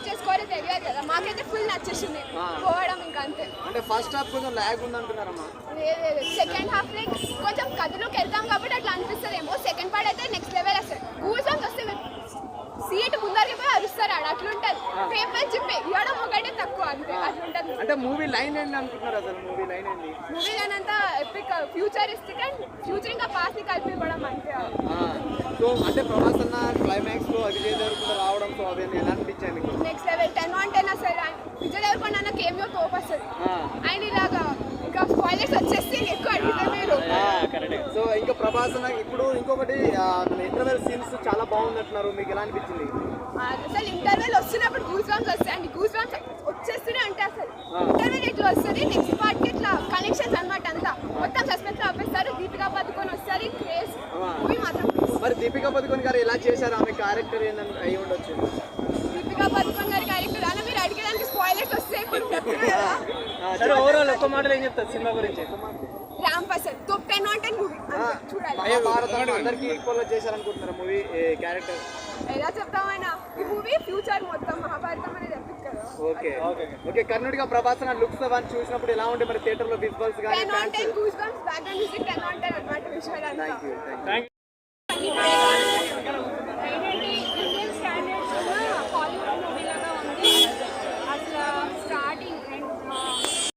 చేసుకోవాలో తెలియదు కదా, మాకైతే ఫుల్ నచ్చేసింది పోవడం ఇంకా అంతే. అంటే ఫస్ట్ హాఫ్ కొంచెం ల్యాగ్ ఉంది అంటున్నారమ్మా. లేదు సెకండ్ హాఫ్ లైక్ కొంచెం కథలోకి వెళ్తాం కాబట్టి అట్లా అనిపిస్తుందేమో. సెకండ్ పార్ట్ అయితే నెక్స్ట్ లెవెల్ వస్తుంది. గూస్ బంప్స్ వస్తే సీట్ ముందరికి పోయి అరుస్తారు ఆడ, అట్లుంటది. పేపర్ చింపే ఇవ్వడం ఒకటే తక్కువ అంతే, అట్లుంటది. అంటే మూవీ లైన్ ఏంటి అనుకుంటున్నారు అసలు? మూవీ లైన్ ఏంటి? మూవీ లైన్ అంతా ఎపిక్ ఫ్యూచరిస్టిక్ అండ్ ఫ్యూచర్ ఇంకా పాస్ట్ ని కలిపి ఇవ్వడం అంతే. సో అంటే ప్రభాస్ అన్న క్లైమాక్స్ లో విజయ్ దేవరకొండ రావడం, సో అదే ఎలా అనిపించాయి మీకు? నెక్స్ట్ లెవెల్ 10/10 అసలు. విజయ్ దేవరకొండ అన్న కేమియో తోపు వస్తుంది. ఆయన ఇలాగా ఇంకా స్పాయిలర్స్ వచ్చేసి ఎక్కువ అడిగితే మీరు. సో ఇంకా ప్రభాస్ అన్న ఇప్పుడు ఇంకొకటి ఇంటర్వెల్ సీన్స్ చాలా బాగుందంటున్నారు, మీకు ఎలా అనిపించింది? అసలు ఇంటర్వెల్ వస్తున్నప్పుడు గూస్ బంప్స్ వస్తాయండి. గూస్ బంప్స్ వచ్చేస్తూనే అంటే అసలు ఇంటర్వెల్ ఎట్లా వస్తుంది, నెక్స్ట్ పార్ట్ కి ఇట్లా కనెక్షన్స్ అనమాట. అంతా మొత్తం సస్పెన్స్ లో ఆపేస్తారు. దీపికా పదుకొని వస్తారు. క్రేజ్ మూవీ మాత్రం. మరి దీపికా పదుకొని గారు ఎలా చేశారు? ఆమె క్యారెక్టర్ ఏంటని అయి ఉండొచ్చు. దీపికా పదుకొని గారి క్యారెక్టర్ అలా మీరు అడిగేదానికి స్పాయిలర్స్ వస్తాయి. సరే ఓవరాల్ ఒక్క మాటలో ఏం చెప్తారు సినిమా గురించి? రామ్ ప్రసాద్ తో 10/10 మూవీ చూడాలి. అందరికి ఈక్వల్ గా చేశారనుకుంటున్నారు మూవీ క్యారెక్టర్? ఎలా చెప్తామైనా ఈ మూవీ ఫ్యూచర్ మొత్తం మహాభారతం అనేది ఎపిక్ కదా. ఓకే ఓకే కర్ణుడిగా ప్రభాస్ అన్న లుక్స్ అవన్నీ చూసినప్పుడు ఎలా ఉంటే మరి థియేటర్ లో విజువల్స్ గానీ 10/10 గూస్ బంప్స్ బ్యాక్గ్రౌండ్ మ్యూజిక్ 10/10 అన్నమాట విషయాలు. Thank you